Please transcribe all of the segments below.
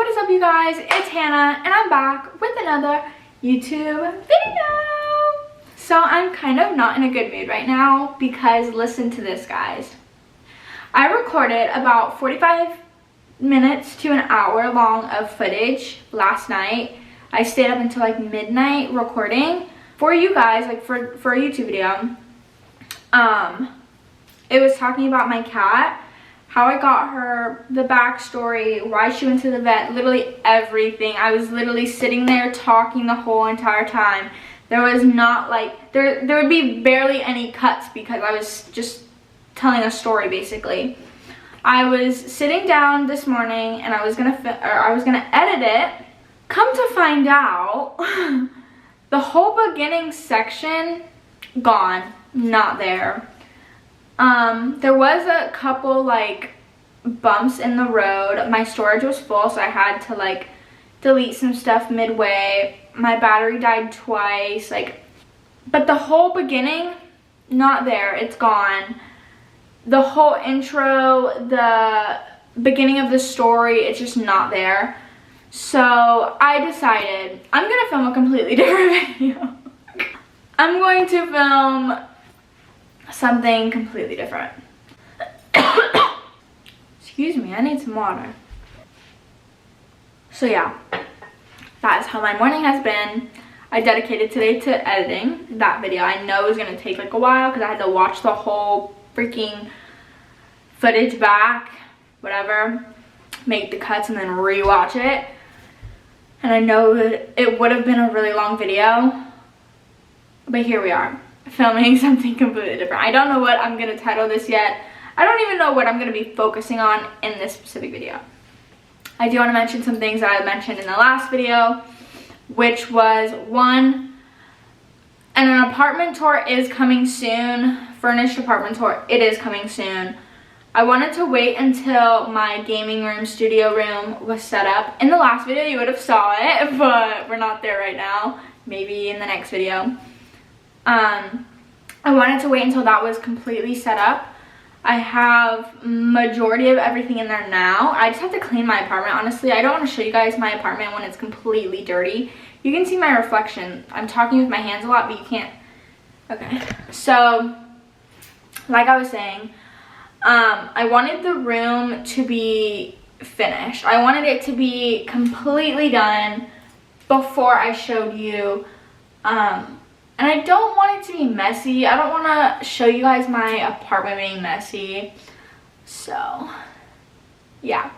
What is up, you guys? It's Hannah and I'm back with another YouTube video. So I'm kind of not in a good mood right now because listen to this, guys. I recorded about 45 minutes to an hour long of footage last night. I stayed up until like midnight recording for you guys, like for a YouTube video. It was talking about my cat, how I got her, the backstory, why she went to the vet, literally everything. I was literally sitting there talking the whole entire time. There was not like, there would be barely any cuts because I was just telling a story basically. I was sitting down this morning and I was gonna edit it. Come to find out, the whole beginning section gone, not there. There was a couple like bumps in the road. My storage was full, so I had to like delete some stuff midway. My battery died twice, but the whole beginning, not there, it's gone. The whole intro, the beginning of the story, it's just not there. So I decided I'm gonna film a completely different video. I'm going to film something completely different. Excuse me, I need some water. So yeah, that is how my morning has been. I dedicated today to editing that video. I know it was gonna take like a while because I had to watch the whole freaking footage back, whatever, make the cuts and then rewatch it. And I know that it would have been a really long video, but here we are, filming something completely different. I don't know what I'm gonna title this yet. I don't even know what I'm gonna be focusing on in this specific video. I do want to mention some things that I mentioned in the last video, which was one, and an apartment tour is coming soon. Furnished apartment tour, it is coming soon. I wanted to wait until my gaming room, studio room was set up. In the last video you would have saw it, but we're not there right now. Maybe in the next video. I wanted to wait until that was completely set up. I have majority of everything in there now. I just have to clean my apartment. Honestly, I don't want to show you guys my apartment when it's completely dirty. You can see my reflection. I'm talking with my hands a lot, but you can't. Okay, so like I was saying, I wanted the room to be finished. I wanted it to be completely done before I showed you. And I don't want it to be messy. I don't want to show you guys my apartment being messy. So, yeah.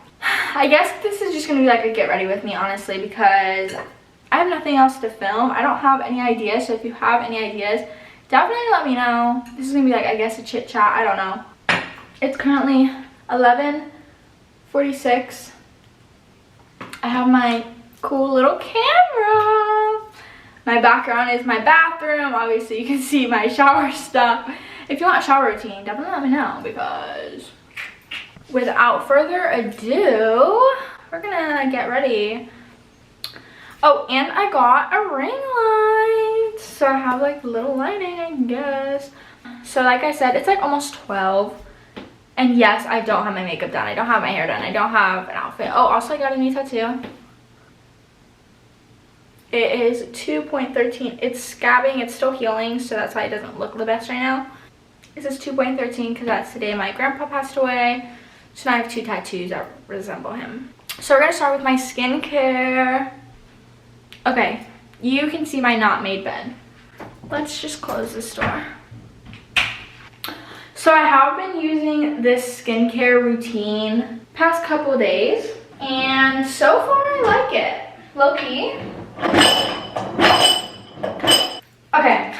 I guess this is just going to be like a get ready with me, honestly, because I have nothing else to film. I don't have any ideas, so if you have any ideas, definitely let me know. This is going to be like, I guess, a chit chat. I don't know. It's currently 11:46. I have my cool little camera. My background is my bathroom. Obviously, you can see my shower stuff. If you want a shower routine, definitely let me know, because without further ado, we're gonna get ready. Oh, and I got a ring light. So I have like little lighting, I guess. So like I said, it's like almost 12. And yes, I don't have my makeup done. I don't have my hair done. I don't have an outfit. Oh, also I got a new tattoo. It is 2.13. It's scabbing. It's still healing, so that's why it doesn't look the best right now. This is 2.13 because that's the day my grandpa passed away. So now I have two tattoos that resemble him. So we're going to start with my skincare. Okay, you can see my not made bed. Let's just close this door. So I have been using this skincare routine past couple of days, and so far I like it. Low-key. Okay,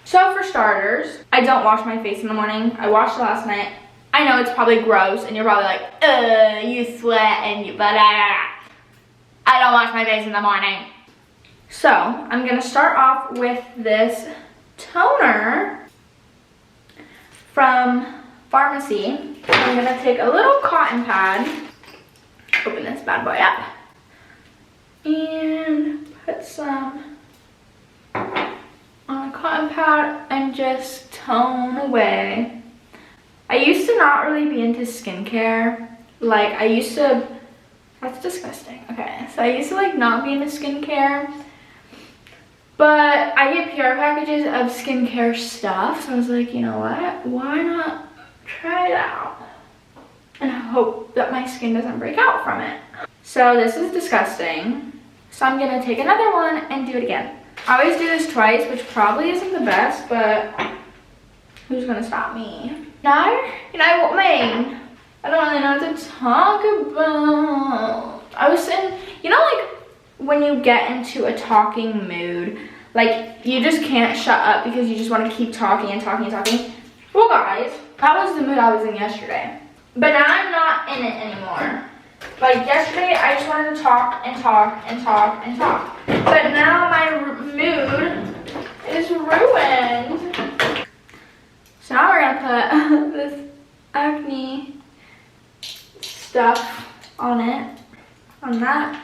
so for starters, I don't wash my face in the morning. I washed it last night. I know it's probably gross, and you're probably like, you sweat and you, but I don't wash my face in the morning. So I'm gonna start off with this toner from Pharmacy. I'm gonna take a little cotton pad, open this bad boy up, and put some on a cotton pad and just tone away. I used to not really be into skincare. Like, I used to That's disgusting. Okay, so I used to like not be into skincare, but I get PR packages of skincare stuff. So I was like, you know what? Why not try it out and hope that my skin doesn't break out from it? So this is disgusting. So I'm gonna take another one and do it again. I always do this twice, which probably isn't the best, but who's gonna stop me? No? You know what I mean? I don't really know what to talk about. I was saying, you know, like when you get into a talking mood, like you just can't shut up because you just want to keep talking and talking and talking. Well guys, that was the mood I was in yesterday. But now I'm not in it anymore. Like yesterday, I just wanted to talk and talk and talk and talk. But now my mood is ruined. So now we're gonna put this acne stuff on it, on that,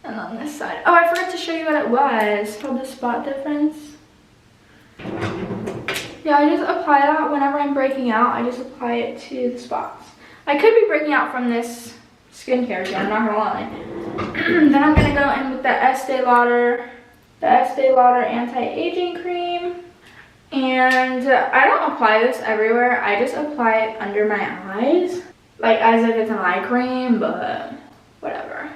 and on this side. Oh, I forgot to show you what it was. Called the spot difference. Yeah, I just apply that whenever I'm breaking out. I just apply it to the spots. I could be breaking out from this skincare again, I'm not gonna lie. Then I'm gonna go in with the Estee Lauder anti-aging cream. And I don't apply this everywhere. I just apply it under my eyes, like as if it's an eye cream, but whatever.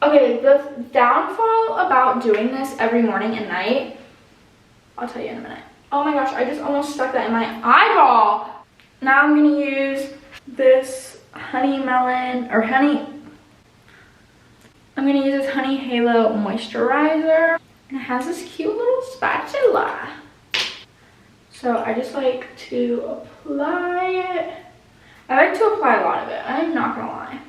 Okay, the downfall about doing this every morning and night, I'll tell you in a minute. Oh my gosh, I just almost stuck that in my eyeball. Now I'm gonna use this honey halo moisturizer, and it has this cute little spatula. So I just like to apply it. I like to apply a lot of it, I'm not gonna lie.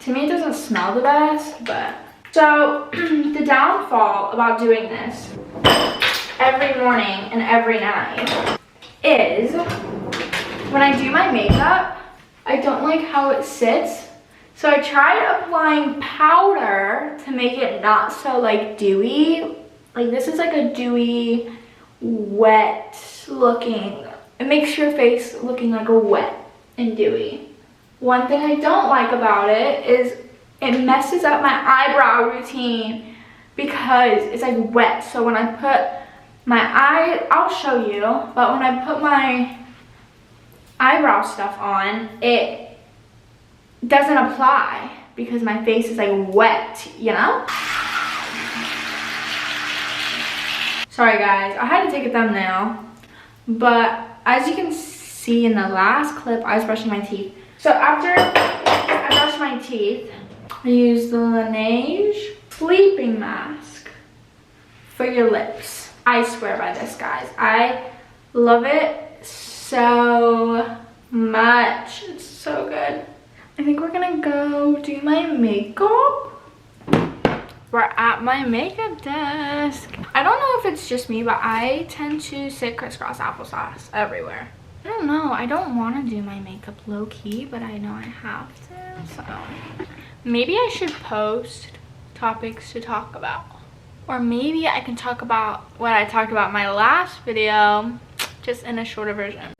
To me it doesn't smell the best, but. So the downfall about doing this every morning and every night is when I do my makeup, I don't like how it sits. So I tried applying powder to make it not so like dewy. Like this is like a dewy, wet looking. It makes your face looking like a wet and dewy. One thing I don't like about it is it messes up my eyebrow routine because it's like wet. So when I put my I'll show you, but when I put my eyebrow stuff on, it doesn't apply because my face is like wet, you know? Sorry guys, I had to take a thumbnail, but as you can see in the last clip, I was brushing my teeth. So after I brush my teeth, I use the Laneige sleeping mask for your lips. I swear by this, guys. I love it so much. It's so good. I think we're gonna go do my makeup. We're at my makeup desk. I don't know if it's just me, but I tend to sit crisscross applesauce everywhere. I don't know, I don't want to do my makeup low-key, but I know I have to, so. Maybe I should post topics to talk about. Or maybe I can talk about what I talked about in my last video, just in a shorter version.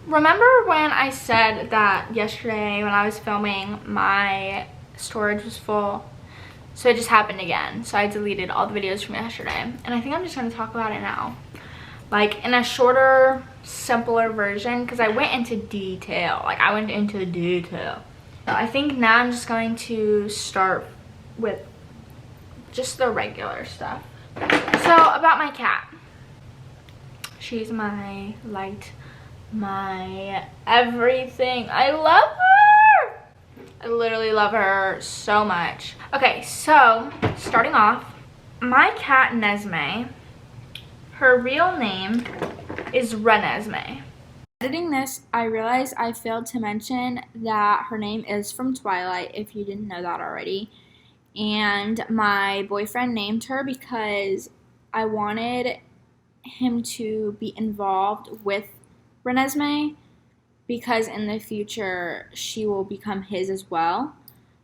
Remember when I said that yesterday when I was filming, my storage was full? So it just happened again. So I deleted all the videos from yesterday. And I think I'm just going to talk about it now. Like in a shorter, simpler version, because I went into detail. So I think now I'm just going to start with just the regular stuff. So about my cat. She's my light, my everything. I love her. I literally love her so much. Okay, so starting off, my cat Nesme, her real name is Renesmee. Editing this, I realized I failed to mention that her name is from Twilight, if you didn't know that already. And my boyfriend named her because I wanted him to be involved with Renesmee, because in the future she will become his as well.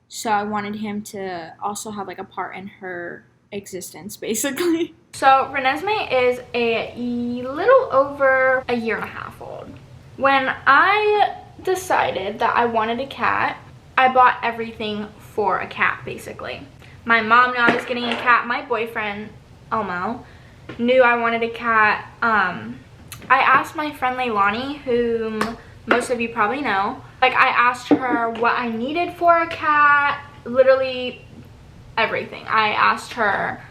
So I wanted him to also have like a part in her existence, basically. So Renesmee is a little over a year and a half old. When I decided that I wanted a cat, I bought everything for a cat, basically. My mom knew I was getting a cat. My boyfriend, Elmo, knew I wanted a cat. I asked my friend Leilani, whom most of you probably know. Like, I asked her what I needed for a cat, literally everything. I asked her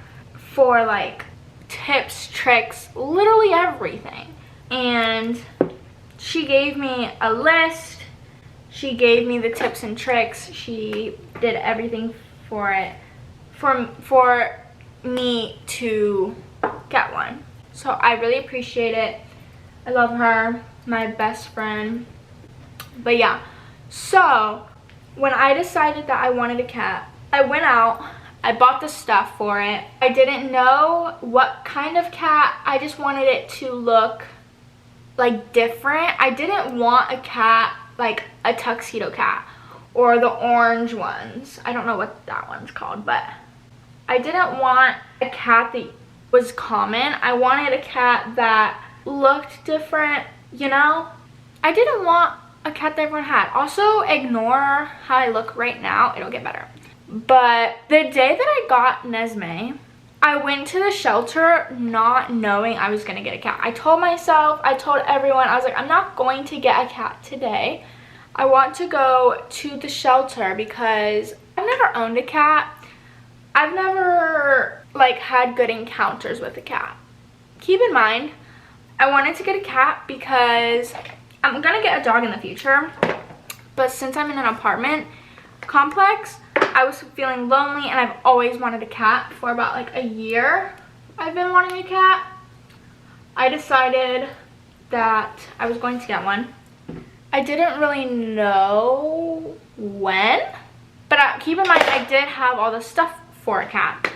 for like tips, tricks, literally everything. And she gave me a list. She gave me the tips and tricks. She did everything for it, for me to get one. So I really appreciate it. I love her, my best friend. But yeah, so when I decided that I wanted a cat, I went out, I bought the stuff for it. I didn't know what kind of cat. I just wanted it to look like different. I didn't want a cat like a tuxedo cat or the orange ones. I don't know what that one's called, but I didn't want a cat that was common. I wanted a cat that looked different, you know? I didn't want a cat that everyone had. Also, ignore how I look right now. It'll get better. But the day that I got Nesme, I went to the shelter not knowing I was gonna get a cat. I told myself, I told everyone, I was like, I'm not going to get a cat today. I want to go to the shelter because I've never owned a cat. I've never like had good encounters with a cat. Keep in mind, I wanted to get a cat because I'm gonna get a dog in the future, but since I'm in an apartment complex, I was feeling lonely and I've always wanted a cat. For about like a year I've been wanting a cat. I decided that I was going to get one. I didn't really know when, but keep in mind I did have all the stuff for a cat.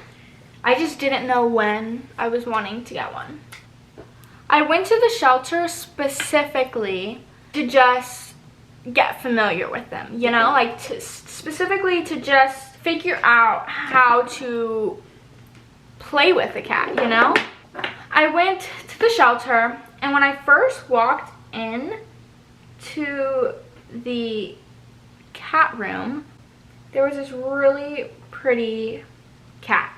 I just didn't know when I was wanting to get one. I went to the shelter specifically to just get familiar with them, you know, like specifically to just figure out how to play with a cat, you know. I went to the shelter, and when I first walked in to the cat room, there was this really pretty cat.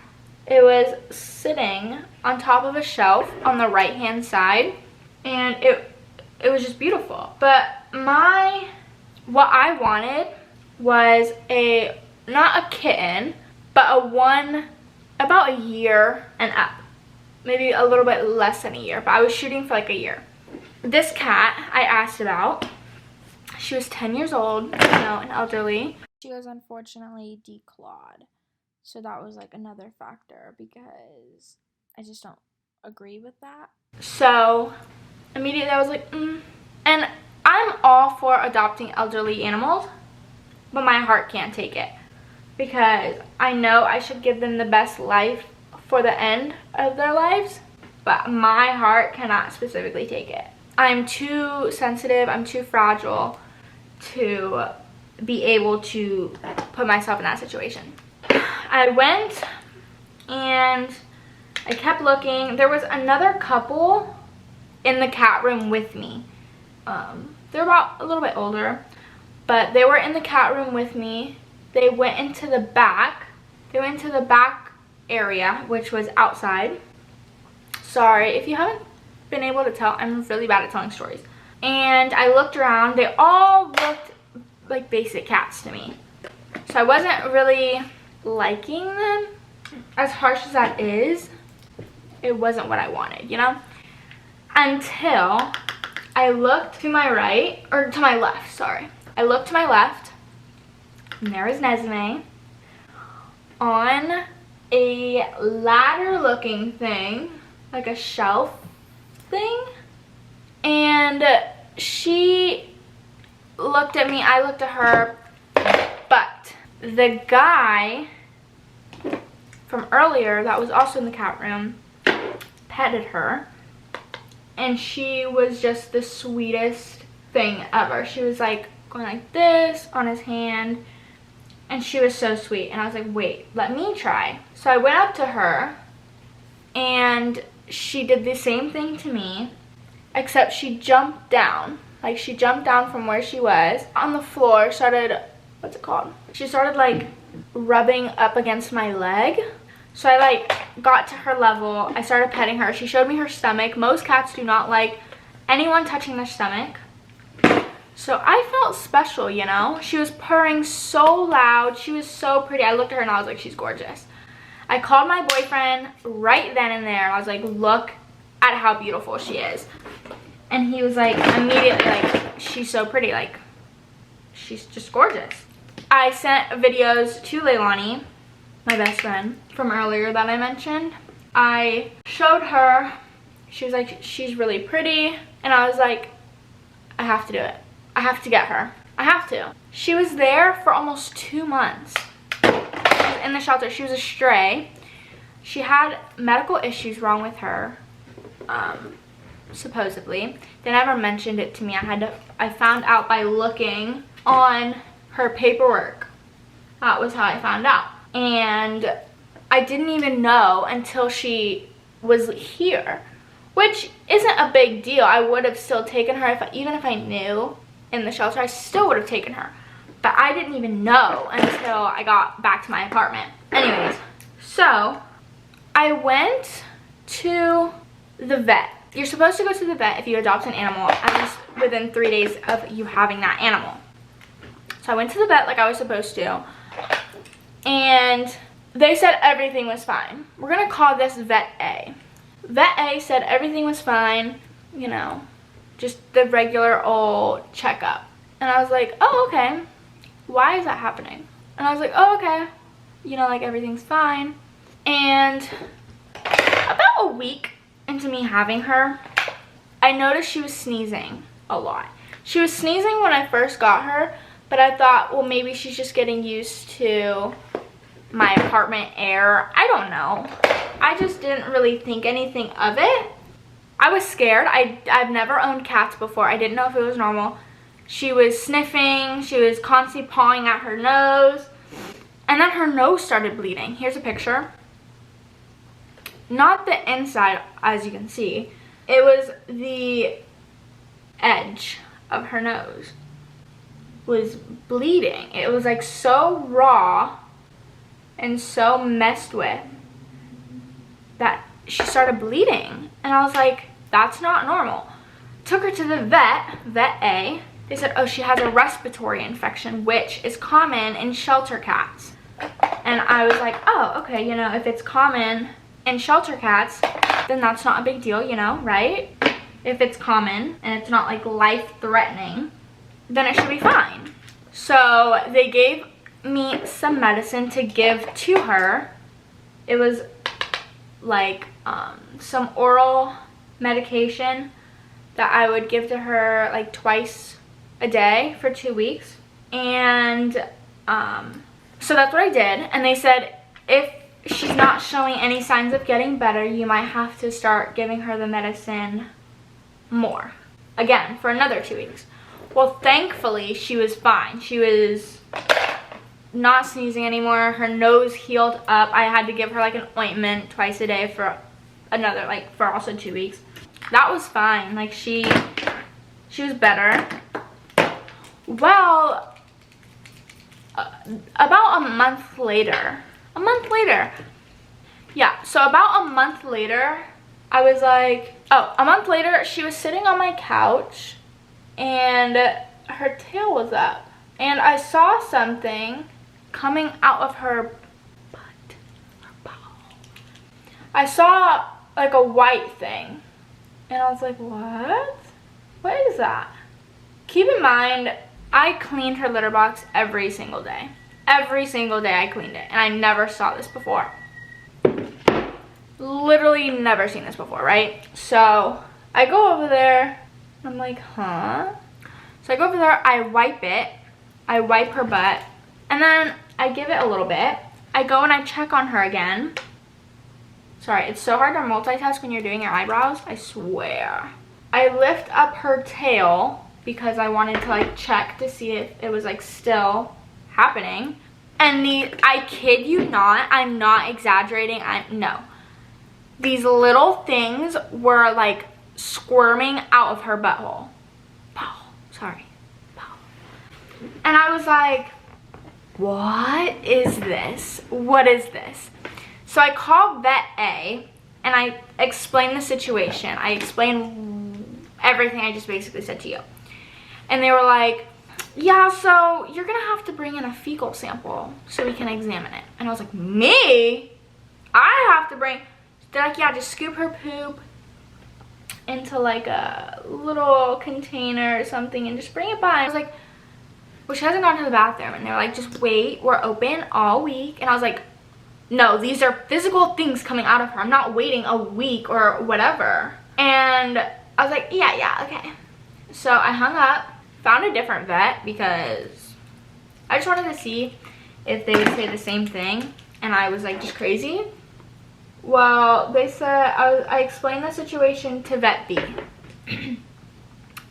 It was sitting on top of a shelf on the right hand side, and it was just beautiful. But what I wanted was not a kitten, but a one about a year and up, maybe a little bit less than a year, but I was shooting for like a year. This cat I asked about, she was 10 years old, you know, and elderly. She was unfortunately declawed. So that was like another factor because I just don't agree with that. So immediately I was like, And I'm all for adopting elderly animals, but my heart can't take it because I know I should give them the best life for the end of their lives, but my heart cannot specifically take it. I'm too sensitive, I'm too fragile to be able to put myself in that situation. I went and I kept looking. There was another couple in the cat room with me. They're about a little bit older, but they were in the cat room with me. They went into the back. They went into the back area, which was outside. Sorry, if you haven't been able to tell, I'm really bad at telling stories. And I looked around. They all looked like basic cats to me. So I wasn't really liking them. As harsh as that is, it wasn't what I wanted, you know? Until I looked to my right, or to my left, sorry. I looked to my left, and there was Nesme on a ladder looking thing, like a shelf thing. And she looked at me, I looked at her, but the guy from earlier that was also in the cat room petted her, and she was just the sweetest thing ever. She was like going like this on his hand, and she was so sweet. And I was like, wait, let me try. So I went up to her, and she did the same thing to me, except she jumped down. Like, she jumped down from where she was on the floor, started, what's it called? She started like rubbing up against my leg. So I like got to her level. I started petting her. She showed me her stomach. Most cats do not like anyone touching their stomach. So I felt special, you know. She was purring so loud. She was so pretty. I looked at her and I was like, she's gorgeous. I called my boyfriend right then and there. I was like, look at how beautiful she is. And he was like, immediately like, she's so pretty. Like, she's just gorgeous. I sent videos to Leilani, my best friend from earlier that I mentioned. I showed her. She was like, she's really pretty. And I was like, I have to do it. I have to get her. I have to. She was there for almost 2 months. She was in the shelter. She was a stray. She had medical issues wrong with her, supposedly. They never mentioned it to me. I found out by looking on her paperwork. That was how I found out. And I didn't even know until she was here, which isn't a big deal. I would have still taken her even if I knew in the shelter. I still would have taken her, but I didn't even know until I got back to my apartment. Anyways, so I went to the vet. You're supposed to go to the vet if you adopt an animal at least within 3 days of you having that animal. So I went to the vet like I was supposed to, and they said everything was fine. We're gonna call this vet A. Vet A said everything was fine, you know, just the regular old checkup. And I was like, oh, okay. Why is that happening? And I was like, oh, okay. You know, like everything's fine. And about a week into me having her, I noticed she was sneezing a lot. She was sneezing when I first got her, but I thought, well, maybe she's just getting used to my apartment air. I don't know. I just didn't really think anything of it. I was scared. I've never owned cats before. I didn't know if it was normal. She was sniffing. She was constantly pawing at her nose. And then her nose started bleeding. Here's a picture. Not the inside, as you can see. It was the edge of her nose was bleeding. It was like so raw and so messed with that she started bleeding. And I was like, that's not normal. Took her to the vet A. They said, oh, she has a respiratory infection, which is common in shelter cats. And I was like, oh, okay, you know, if it's common in shelter cats, then that's not a big deal, you know, right? If it's common and it's not like life-threatening, then it should be fine. So they gave me some medicine to give to her. It was like some oral medication that I would give to her like twice a day for 2 weeks. And so that's what I did. And they said if she's not showing any signs of getting better, you might have to start giving her the medicine more again for another 2 weeks. Well, thankfully she was fine. She was not sneezing anymore. Her nose healed up. I had to give her like an ointment twice a day for another, like, for also 2 weeks. That was fine. Like, she was better. Well, about a month later, yeah, so about a month later, I was like, oh, a month later, she was sitting on my couch and her tail was up, and I saw something coming out of her butt, her bowel. I saw like a white thing, and I was like, what? What is that? Keep in mind, I cleaned her litter box every single day. Every single day I cleaned it, and I never saw this before. Literally never seen this before, right? So I go over there, I'm like, huh? So I go over there, I wipe it, I wipe her butt, and then I give it a little bit. I go and I check on her again. Sorry, it's so hard to multitask when you're doing your eyebrows, I swear. I lift up her tail because I wanted to like check to see if it was like still happening. And I kid you not, I'm not exaggerating, no. These little things were like squirming out of her butthole. Bowel, sorry, bowel. And I was like, what is this? What is this? So I called vet A and I explained the situation. I explained everything I just basically said to you. And they were like, yeah, so you're gonna have to bring in a fecal sample so we can examine it. And I was like, me? I have to bring, they're like, yeah, just scoop her poop into like a little container or something and just bring it by. I was like, well, she hasn't gone to the bathroom. And they're like, just wait, we're open all week. And I was like, no, these are physical things coming out of her. I'm not waiting a week or whatever. And I was like, yeah, okay. So I hung up, found a different vet because I just wanted to see if they would say the same thing. And I was like, just crazy. Well, they said, I explained the situation to vet B.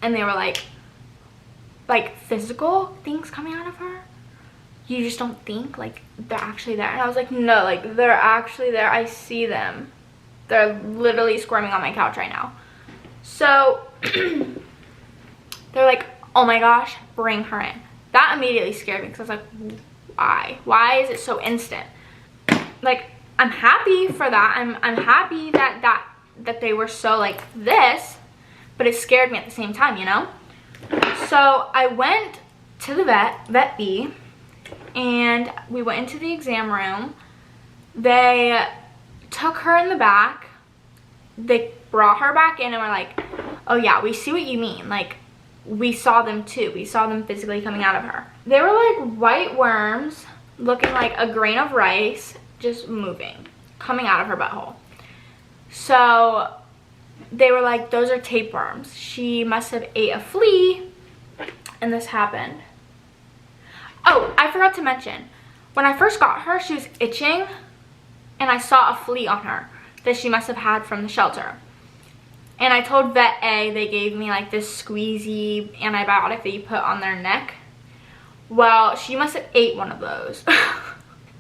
And they were like physical things coming out of her? You just don't think like they're actually there? And I was like, no, like they're actually there. I see them. They're literally squirming on my couch right now. So they're like, oh my gosh, bring her in. That immediately scared me because I was like, why? Why is it so instant? Like, I'm happy for that. I'm happy that they were so like this, but it scared me at the same time, you know? So I went to the vet B, and we went into the exam room. They took her in the back. They brought her back in and were like, oh yeah, we see what you mean. Like, we saw them too. We saw them physically coming out of her. They were like white worms, looking like a grain of rice, just moving, coming out of her butthole. So they were like, those are tapeworms. She must have ate a flea and this happened. Oh, I forgot to mention, when I first got her, she was itching and I saw a flea on her that she must have had from the shelter. And I told vet A, they gave me like this squeezy antibiotic that you put on their neck. Well, she must have ate one of those.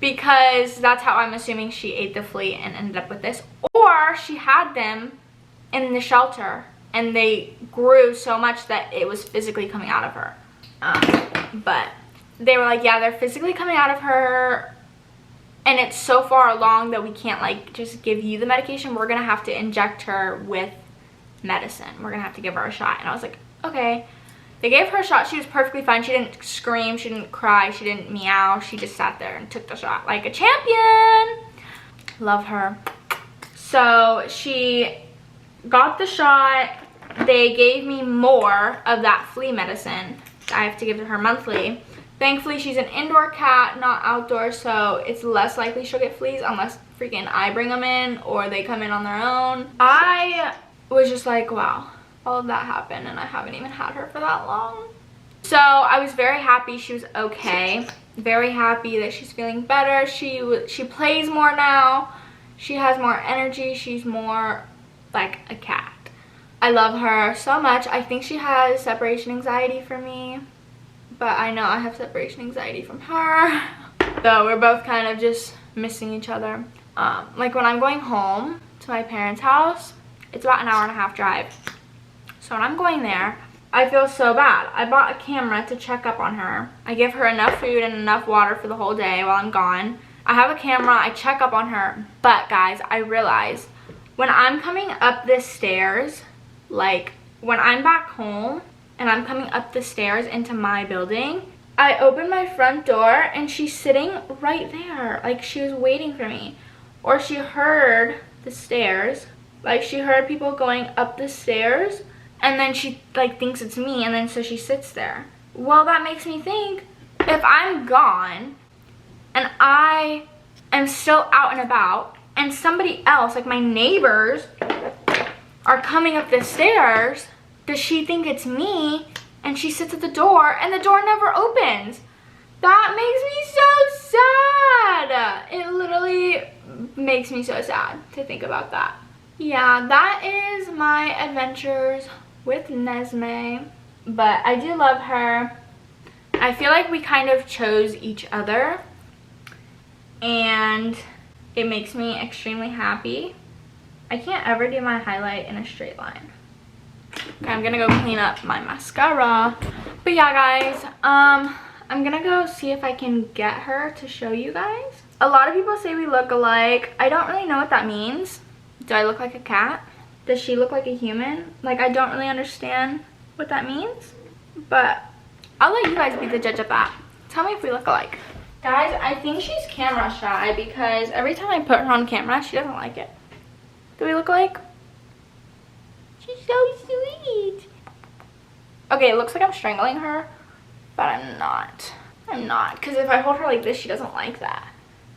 Because that's how I'm assuming she ate the flea and ended up with this. Or she had them in the shelter and they grew so much that it was physically coming out of her. But they were like, yeah, they're physically coming out of her and it's so far along that we can't like just give you the medication. We're gonna have to inject her with medicine. We're gonna have to give her a shot. And I was like, okay. They gave her a shot. She was perfectly fine. She didn't scream. She didn't cry. She didn't meow. She just sat there and took the shot like a champion. Love her. So she got the shot. They gave me more of that flea medicine I have to give to her monthly. Thankfully, she's an indoor cat, not outdoor, so it's less likely she'll get fleas unless freaking I bring them in or they come in on their own. I was just like, wow. All of that happened and I haven't even had her for that long. So I was very happy she was okay. Very happy that she's feeling better. She plays more now. She has more energy. She's more like a cat. I love her so much. I think she has separation anxiety from me, but I know I have separation anxiety from her. So we're both kind of just missing each other. Like when I'm going home to my parents' house, it's about an hour and a half drive. So when I'm going there, I feel so bad. I bought a camera to check up on her. I give her enough food and enough water for the whole day while I'm gone. I have a camera, I check up on her. But guys, I realized when I'm coming up the stairs, like when I'm back home and I'm coming up the stairs into my building, I open my front door and she's sitting right there. Like she was waiting for me. Or she heard the stairs. Like she heard people going up the stairs. And then she like thinks it's me and then so she sits there. Well, that makes me think if I'm gone and I am still out and about and somebody else, like my neighbors, are coming up the stairs, does she think it's me and she sits at the door and the door never opens? That makes me so sad. It literally makes me so sad to think about that. Yeah, that is my adventures with Nesme, but I do love her. I feel like we kind of chose each other and it makes me extremely happy. I can't ever do my highlight in a straight line. Okay, I'm gonna go clean up my mascara. But yeah guys, I'm gonna go see if I can get her to show you guys. A lot of people say we look alike. I don't really know what that means. Do I look like a cat? Does she look like a human? Like, I don't really understand what that means, but I'll let you guys be the judge of that. Tell me if we look alike. Guys, I think she's camera shy because every time I put her on camera, she doesn't like it. Do we look alike? She's so sweet. Okay, it looks like I'm strangling her, but I'm not. I'm not, because if I hold her like this, she doesn't like that.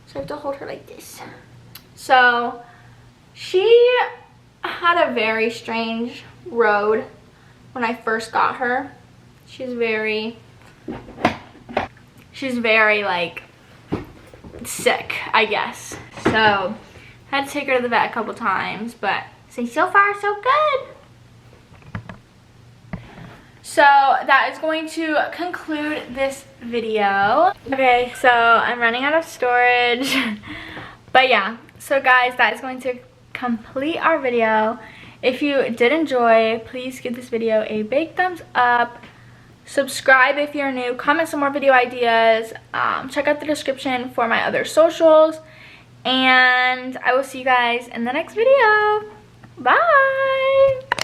So I have to hold her like this. So she had a very strange road when I first got her. She's very like sick, I guess. So I had to take her to the vet a couple times, but so far so good. So that is going to conclude this video. Okay, so I'm running out of storage. But yeah, so guys, that is going to complete our video. If you did enjoy, please give this video a big thumbs up. Subscribe if you're new. Comment some more video ideas. Check out the description for my other socials. And I will see you guys in the next video. Bye!